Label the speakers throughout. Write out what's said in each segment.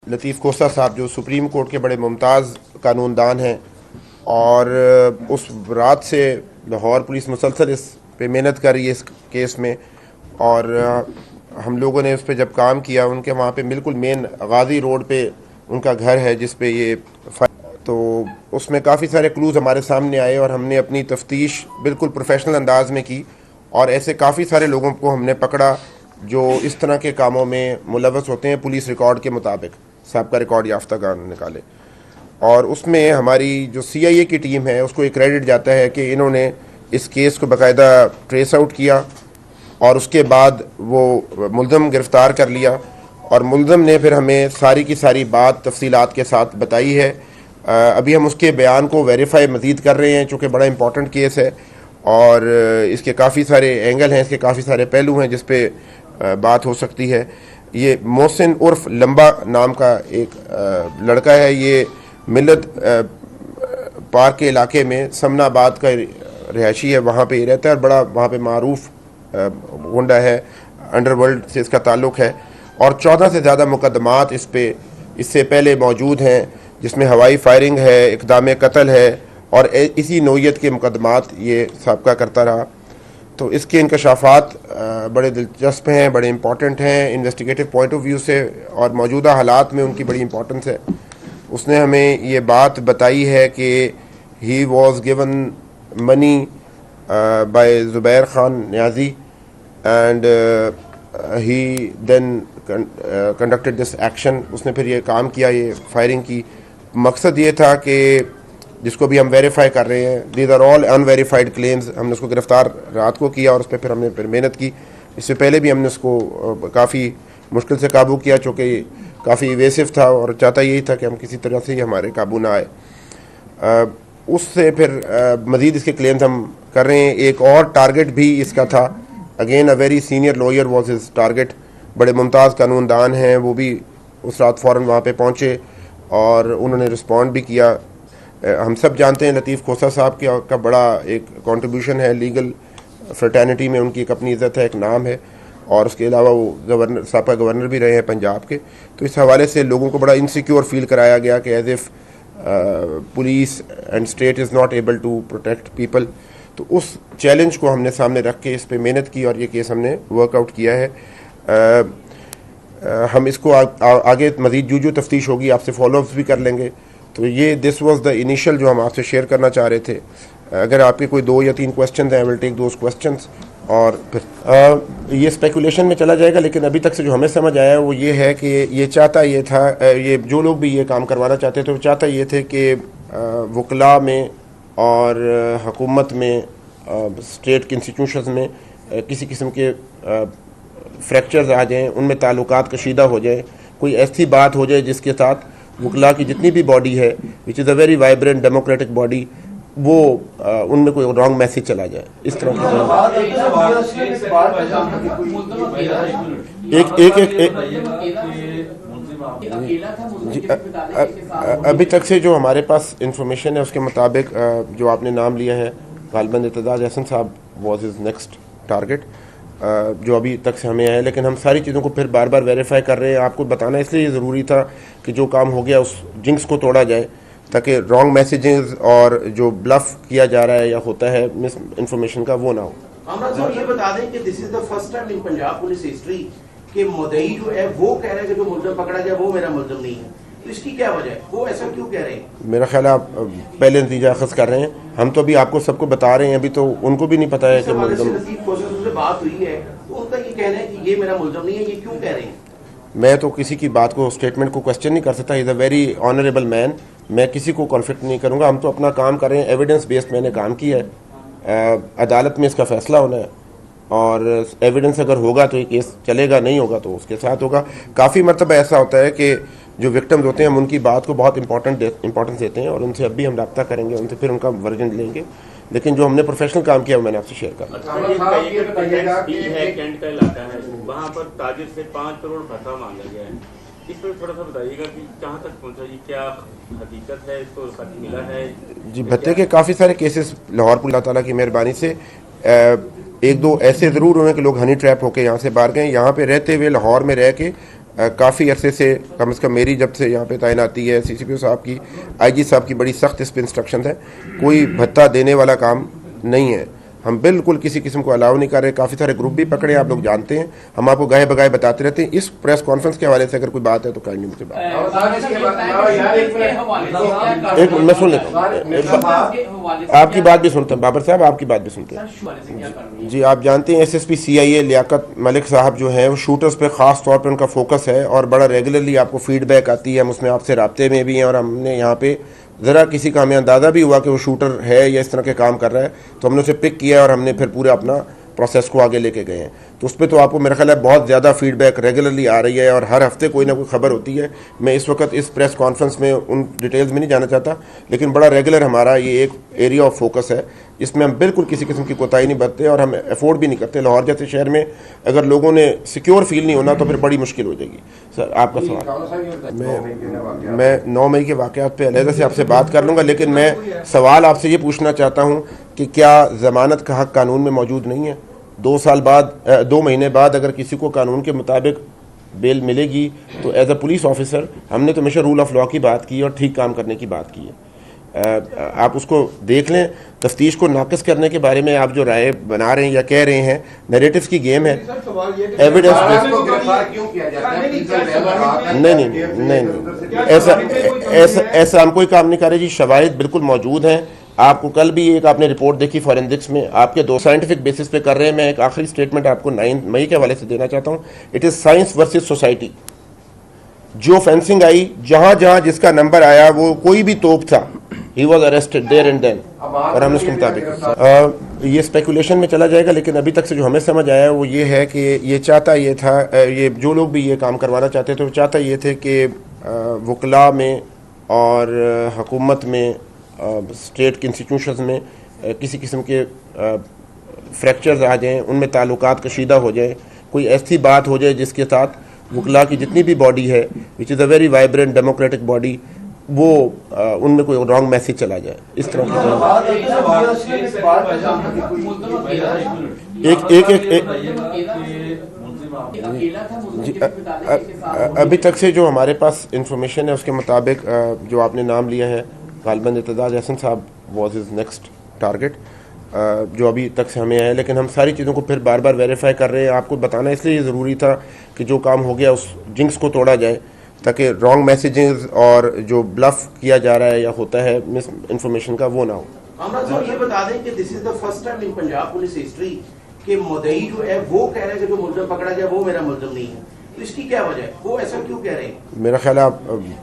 Speaker 1: लतीफ़ कोसा साहब जो सुप्रीम कोर्ट के बड़े मुमताज़ कानूनदान हैं, और उस रात से लाहौर पुलिस मुसलसल इस पे मेहनत कर रही है इस केस में। और हम लोगों ने उस पर जब काम किया, उनके वहाँ पे बिल्कुल मेन गाज़ी रोड पे उनका घर है जिस पे ये तो उसमें काफ़ी सारे क्लूज़ हमारे सामने आए और हमने अपनी तफ्तीश बिल्कुल प्रोफेशनल अंदाज में की, और ऐसे काफ़ी सारे लोगों को हमने पकड़ा जो इस तरह के कामों में मुलव्वस होते हैं, पुलिस रिकॉर्ड के मुताबिक सबका रिकॉर्ड याफ्तागान निकाले। और उसमें हमारी जो CIA की टीम है उसको एक क्रेडिट जाता है कि इन्होंने इस केस को बाकायदा ट्रेस आउट किया और उसके बाद वो मुल्ज़म गिरफ़्तार कर लिया, और मुल्ज़म ने फिर हमें सारी की सारी बात तफसीलात के साथ बताई है। अभी हम उसके बयान को वेरीफाई मज़ीद कर रहे हैं, चूँकि बड़ा इंपॉर्टेंट केस है और इसके काफ़ी सारे एंगल हैं, इसके काफ़ी सारे पहलू हैं जिस पे बात हो सकती है। ये मोहसिन उर्फ लंबा नाम का एक लड़का है, ये मिलत पार्क के इलाके में समनाबाद का रिहायशी है, वहाँ पे रहता है और बड़ा वहाँ पे मारूफ गुंडा है, अंडरवर्ल्ड से इसका ताल्लुक़ है। और 14 से ज़्यादा मुकदमात इस पे इससे पहले मौजूद हैं, जिसमें हवाई फायरिंग है, इक़दाम कत्ल है, और इसी नौइयत के मुकदमात ये साबका करता रहा। तो इसके इंकशाफात बड़े दिलचस्प हैं, बड़े इंपॉर्टेंट हैं इन्वेस्टिगेटिव पॉइंट ऑफ व्यू से, और मौजूदा हालात में उनकी बड़ी इंपॉर्टेंस है। उसने हमें ये बात बताई है कि he was given money by Zubair Khan Niazi and he then conducted this action. उसने फिर ये काम किया, ये फायरिंग की। मकसद ये था कि जिसको भी हम वेरीफाई कर रहे हैं, these are all unverified claims. हमने उसको गिरफ़्तार रात को किया और उस पर फिर हमने फिर मेहनत की। इससे पहले भी हमने उसको काफ़ी मुश्किल से काबू किया, चूँकि काफ़ी इवेसिव था और चाहता यही था कि हम किसी तरह से ही हमारे काबू ना आए। उससे फिर मज़ीद इसके क्लेम्स हम कर रहे हैं। एक और टारगेट भी इसका था, again a very senior lawyer was his target. बड़े मुमताज़ कानूनदान हैं, वो भी उस रात फ़ौरन वहाँ पे पहुँचे और उन्होंने रिस्पॉन्ड भी किया। हम सब जानते हैं लतीफ़ कोसा साहब का बड़ा एक कंट्रीब्यूशन है लीगल फ्रेटर्निटी में, उनकी एक अपनी इज़्ज़त है, एक नाम है, और उसके अलावा वो गवर्नर साहब गवर्नर भी रहे हैं पंजाब के। तो इस हवाले से लोगों को बड़ा इनसिक्योर फील कराया गया कि as if police and state is not able to protect people. तो उस चैलेंज को हमने सामने रख के इस पर मेहनत की और ये केस हमने वर्कआउट किया है। हम इसको आगे मज़ीद जो तफ्तीश होगी आपसे फॉलोअप्स भी कर लेंगे। तो ये दिस वाज द इनिशियल जो हम आपसे शेयर करना चाह रहे थे। अगर आपके कोई 2 या 3 क्वेश्चन हैं, I will take those questions, और फिर ये स्पेकुलेशन में चला जाएगा। लेकिन अभी तक से जो हमें समझ आया है वो ये है कि ये चाहता ये था, ये जो लोग भी ये काम करवाना चाहते थे वो चाहता ये थे कि वकला में और हुकूमत में, स्टेट के इंस्टीट्यूशंस में किसी किस्म के फ्रैक्चर्स आ जाएँ, उनमें ताल्लुकात कशीदा हो जाए, कोई ऐसी बात हो जाए जिसके साथ वकला की जितनी भी बॉडी है, which is a very vibrant democratic body, वो उनमें कोई रॉन्ग मैसेज चला जाए, इस तरह की अभी तक से जो हमारे पास इंफॉर्मेशन है उसके मुताबिक जो आपने नाम लिया है गालिबन इत्तेजाज हसन साहब वॉज इज़ नेक्स्ट टारगेट, जो अभी तक से हमें है। लेकिन हम सारी चीज़ों को फिर बार बार वेरीफाई कर रहे हैं। आपको बताना इसलिए ज़रूरी था कि जो काम हो गया उस जिंक्स को तोड़ा जाए, ताकि रॉन्ग मैसेजेस और जो ब्लफ किया जा रहा है या होता है मिस इन्फॉर्मेशन का, वो ना हो।
Speaker 2: आमना साहब ये बता दें कि this is the first time in Punjab police history कि मुद्दई जो है वो कह रहे हैं कि जो मुल्ज़िम पकड़ा गया वो मेरा मुल्ज़िम नहीं है। तो इसकी क्या वजह है, वो ऐसा क्यों कह रहे हैं?
Speaker 1: मेरा ख्याल है आप पहले नतीजा अखज़ कर रहे हैं, हम तो अभी आपको सबको बता रहे हैं, अभी तो उनको भी नहीं पता है कि मुल्ज़िम।
Speaker 2: बात हुई है तो उनका ये कहना है कि ये मेरा मुल्ज़िम नहीं है, ये क्यों कह रहे हैं?
Speaker 1: मैं तो किसी की बात को, स्टेटमेंट को क्वेश्चन नहीं कर सकता। Is a very honourable man, मैं किसी को कॉन्फ्लिक्ट नहीं करूँगा। हम तो अपना काम कर रहे हैं, एविडेंस बेस्ड मैंने काम किया है, अदालत में इसका फैसला होना है, और एविडेंस अगर होगा तो ये केस चलेगा, नहीं होगा तो उसके साथ होगा। काफ़ी मरतबा ऐसा होता है कि जो विक्टिम्स होते हैं हम उनकी बात को बहुत इंपॉर्टेंस देते हैं और उनसे अब भी हम रब्ता करेंगे, उनसे फिर उनका वर्जन लेंगे। लेकिन जो हमने प्रोफेशनल काम किया वो मैंने आपसे शेयर कर।
Speaker 3: वहाँ पर ताजिर से 5 करोड़ भत्ता मांगा गया है, इस पर थोड़ा सा बताइएगा कि कहाँ तक पहुँचा, ये क्या हकीकत है, इसको सच मिला है?
Speaker 1: जी, भत्ते के काफ़ी सारे केसेस लाहौर पुलिस, अल्लाह ताला की मेहरबानी से 1-2 ऐसे ज़रूर हुए कि लोग हनी ट्रैप होकर यहाँ से बाहर गए। यहाँ पे रहते हुए लाहौर में रह के काफ़ी अरसे से कम मेरी जब से यहाँ पे तैनाती है, CCPO साहब की, IG साहब की बड़ी सख्त इस पर इंस्ट्रक्शन है। कोई भत्ता देने वाला काम नहीं है। हम बिल्कुल किसी किस्म को अलाउ नहीं कर रहे। काफ़ी सारे ग्रुप भी पकड़े, आप लोग जानते हैं, हम आपको गाहे बगाए बताते रहते हैं। इस प्रेस कॉन्फ्रेंस के हवाले से अगर कोई बात है तो काइंडली मुझसे बात। एक मैं सुन लेता हूँ, आपकी बात भी सुनता हूँ बाबर साहब, आपकी बात भी सुनते हैं। जी, आप जानते हैं SSP CIA लियाकत मलिक साहब जो हैं वो शूटर्स पे ख़ास तौर पे उनका फोकस है और बड़ा रेगुलरली आपको फीडबैक आती है। हम उसमें आपसे राब्ते में भी हैं और हमने यहाँ पे ज़रा किसी का हमें अंदाज़ा भी हुआ कि वो शूटर है या इस तरह के काम कर रहा है तो हमने उसे पिक किया और हमने फिर पूरा अपना प्रोसेस को आगे लेके गए हैं। तो उस पर तो आपको मेरा ख्याल है बहुत ज़्यादा फीडबैक रेगुलरली आ रही है और हर हफ्ते कोई ना कोई खबर होती है। मैं इस वक्त इस प्रेस कॉन्फ्रेंस में उन डिटेल्स में नहीं जाना चाहता, लेकिन बड़ा रेगुलर हमारा ये एक एरिया ऑफ फोकस है जिसमें हम बिल्कुल किसी किस्म की कोताही नहीं बरतते और हम अफोर्ड भी नहीं करते। लाहौर जैसे शहर में अगर लोगों ने सिक्योर फील नहीं होना तो फिर बड़ी मुश्किल हो जाएगी। सर, आपका सवाल। मैं 9 मई के वाक़यात पे अलहदा से आपसे बात कर लूँगा, लेकिन मैं सवाल आपसे ये पूछना चाहता हूँ कि क्या ज़मानत का हक़ कानून में मौजूद नहीं है? 2 महीने बाद अगर किसी को कानून के मुताबिक बेल मिलेगी तो एज अ पुलिस ऑफिसर हमने तो हमेशा रूल ऑफ लॉ की बात की और ठीक काम करने की बात की है। आप उसको देख लें। तफ्तीश को नाक़िस करने के बारे में आप जो राय बना रहे हैं या कह रहे हैं, नैरेटिव्स की गेम है। एविडेंस नहीं, ऐसा हम कोई काम नहीं कर रहे जी। शवाहिद बिल्कुल मौजूद हैं। आपको कल भी एक आपने रिपोर्ट देखी फॉरेंसिक्स में, आपके 2 साइंटिफिक बेसिस पे कर रहे हैं। मैं एक आखिरी स्टेटमेंट आपको 9 मई के हवाले से देना चाहता हूँ। It is science versus society. जो फेंसिंग आई, जहां जहां जिसका नंबर आया, वो कोई भी तोप था, he was arrested there and then, और हमने उसके मुताबिक ये स्पेकुलेशन में चला जाएगा। लेकिन अभी तक से जो हमें समझ आया वो ये है कि ये चाहता ये था, ये जो लोग भी ये काम करवाना चाहते थे वो चाहता ये थे कि वकला में और हुकूमत में, स्टेट के इंस्टीट्यूशंस में किसी किस्म के फ्रैक्चर्स आ जाएँ, उनमें ताल्लुकात कशीदा हो जाए, कोई ऐसी बात हो जाए जिसके साथ वकला की जितनी भी बॉडी है, which is a very vibrant democratic body, वो उनमें कोई रॉन्ग मैसेज चला जाए। इस तरह की अभी तक से जो हमारे पास इंफॉर्मेशन है उसके मुताबिक जो आपने नाम लिया है गालिबन इत्तेदाद हसन साहब वॉज इज़ नेक्स्ट टारगेट, जो अभी तक से हमें है। लेकिन हम सारी चीज़ों को फिर बार बार वेरीफाई कर रहे हैं। आपको बताना इसलिए ज़रूरी था कि जो काम हो गया उस जिंक्स को तोड़ा जाए, ताकि रॉन्ग मैसेजेस और जो ब्लफ किया जा रहा है या होता है मिस इन्फॉर्मेशन का, वो ना हो।
Speaker 2: अमराज साहब, ये बता दें कि this is the first time in Punjab police history कि मुद्दई जो है वो कह रहे हैं कि जो मुलज़िम पकड़ा गया वो मेरा मुलज़िम नहीं है। तो इसकी क्या वजह है? वो ऐसा क्यों कह रहे हैं?
Speaker 1: मेरा ख्याल है आप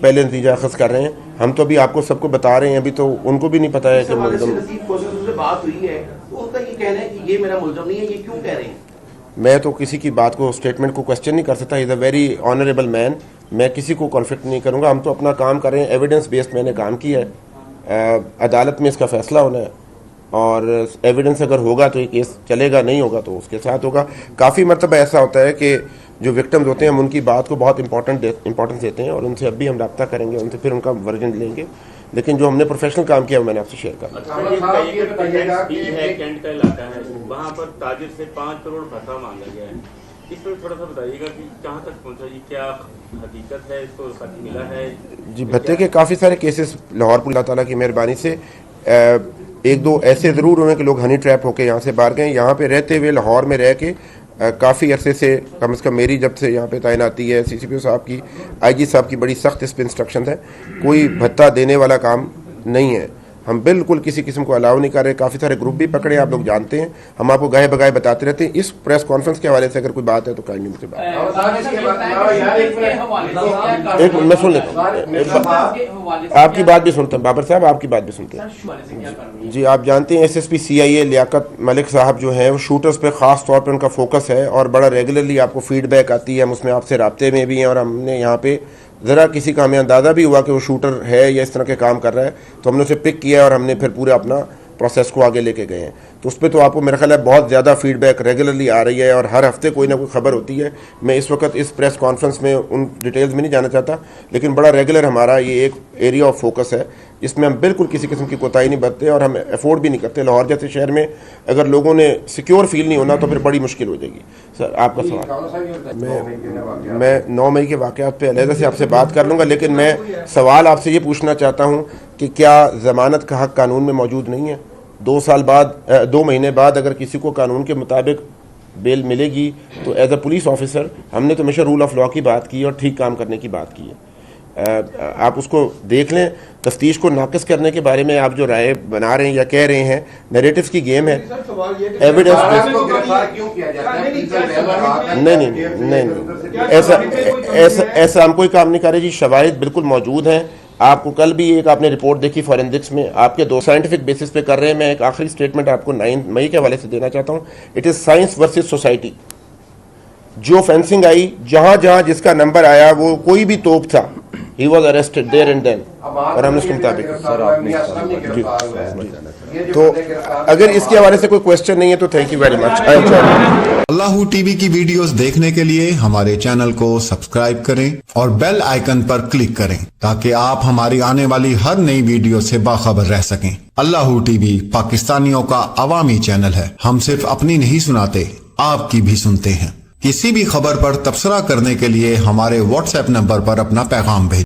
Speaker 1: पहले नतीजा अखज़ कर रहे हैं। हम तो अभी आपको सबको बता रहे हैं, अभी तो उनको भी नहीं पता है कि मुलज़िम।
Speaker 2: से बात हुई है तो उनका ये कहना है कि ये मेरा मुलज़िम नहीं है, ये क्यों कह रहे हैं?
Speaker 1: मैं तो किसी की बात को, स्टेटमेंट को क्वेश्चन नहीं कर सकता। Is a very honourable man. मैं किसी को कॉन्फ्लिक्ट नहीं करूँगा। हम तो अपना काम कर रहे हैं, एविडेंस बेस्ड मैंने काम किया है। अदालत में इसका फैसला होना है और एविडेंस अगर होगा तो ये केस चलेगा, नहीं होगा तो उसके साथ होगा। काफ़ी मरतबा ऐसा होता है कि जो विक्टिम्स होते हैं हम उनकी बात को बहुत इंपॉर्टेंस देते हैं और उनसे अब भी हम रब्ता करेंगे, उनसे फिर उनका वर्जन लेंगे। लेकिन जो हमने प्रोफेशनल काम किया वो मैंने आपसे शेयर कर।
Speaker 3: वहाँ पर ताजिर से 5 करोड़ भत्ता मांगा गया है, इस पर थोड़ा सा बताइएगा कि कहाँ तक पहुँचा, ये क्या हकीकत है, इसको सच मिला है? जी,
Speaker 1: भत्ते के काफ़ी सारे केसेस लाहौर पुलिस, अल्लाह ताला की मेहरबानी से 1-2 ऐसे ज़रूर हुए कि लोग हनी ट्रैप होकर यहाँ से बाहर गए। यहाँ पे रहते हुए लाहौर में रह के काफ़ी अरसे से कम मेरी जब से यहाँ पे तैनाती है, CCPO साहब की, IG साहब की बड़ी सख्त इस पर इंस्ट्रक्शन है। कोई भत्ता देने वाला काम नहीं है। हम बिल्कुल किसी किस्म को अलाउ नहीं कर रहे। काफ़ी सारे ग्रुप भी पकड़े, आप लोग जानते हैं, हम आपको गाहे बगाए बताते रहते हैं। इस प्रेस कॉन्फ्रेंस के हवाले से अगर कोई बात है तो काइंडली मुझसे बात। एक मैं सुन लेता हूँ, आपकी बात भी सुनता हूँ बाबर साहब, आपकी बात भी सुनते हैं। जी, आप जानते हैं SSP CIA लियाकत मलिक साहब जो हैं वो शूटर्स पे ख़ास तौर पे उनका फोकस है और बड़ा रेगुलरली आपको फीडबैक आती है। हम उसमें आपसे राब्ते में भी हैं और हमने यहाँ पे ज़रा किसी का हमें अंदाज़ा भी हुआ कि वो शूटर है या इस तरह के काम कर रहा है तो हमने उसे पिक किया और हमने फिर पूरा अपना प्रोसेस को आगे लेके गए हैं। तो उस पर तो आपको मेरा ख्याल है बहुत ज़्यादा फीडबैक रेगुलरली आ रही है और हर हफ्ते कोई ना कोई खबर होती है। मैं इस वक्त इस प्रेस कॉन्फ्रेंस में उन डिटेल्स में नहीं जाना चाहता, लेकिन बड़ा रेगुलर हमारा ये एक एरिया ऑफ फोकस है। इसमें हम बिल्कुल किसी किस्म की कोताही नहीं बरतते और हम अफोर्ड भी नहीं करते। लाहौर जैसे शहर में अगर लोगों ने सिक्योर फील नहीं होना तो फिर बड़ी मुश्किल हो जाएगी। सर आपका सवाल, मैं 9 मई के वाक़यात पे अलहदा से आपसे बात कर लूँगा, लेकिन मैं सवाल आपसे ये पूछना चाहता हूँ कि क्या ज़मानत का हक़ कानून में मौजूद नहीं है? 2 साल बाद 2 महीने बाद अगर किसी को कानून के मुताबिक बेल मिलेगी तो एज अ पुलिस ऑफिसर हमने तो हमेशा रूल ऑफ लॉ की बात की और ठीक काम करने की बात की है। आप उसको देख लें। तफ्तीश को नाक़िस करने के बारे में आप जो राय बना रहे हैं या कह रहे हैं, नैरेटिव्स की गेम है। एविडेंस नहीं, ऐसा हम कोई काम नहीं कर रहे जी। शवाहिद बिल्कुल मौजूद हैं। आपको कल भी एक आपने रिपोर्ट देखी फॉरेंसिक्स में, आपके 2 साइंटिफिक बेसिस पे कर रहे हैं। मैं एक आखिरी स्टेटमेंट आपको 9 मई के हवाले से देना चाहता हूँ। It is science versus society. जो फेंसिंग आई, जहां जहां जिसका नंबर आया, वो कोई भी तोप था, he was arrested there and then. और हमने उसके मुताबिक तो अगर इसके हवाले से कोई क्वेश्चन नहीं है तो thank you very much.
Speaker 4: Allahu TV की वीडियोस देखने के लिए हमारे चैनल को सब्सक्राइब करें और बेल आइकन पर क्लिक करें ताकि आप हमारी आने वाली हर नई वीडियो से बाखबर रह सकें। अल्लाहू टीवी पाकिस्तानियों का अवामी चैनल है। हम सिर्फ अपनी नहीं सुनाते, आपकी भी सुनते हैं। किसी भी खबर पर तबसरा करने के लिए हमारे व्हाट्सएप नंबर पर अपना पैगाम भेजें।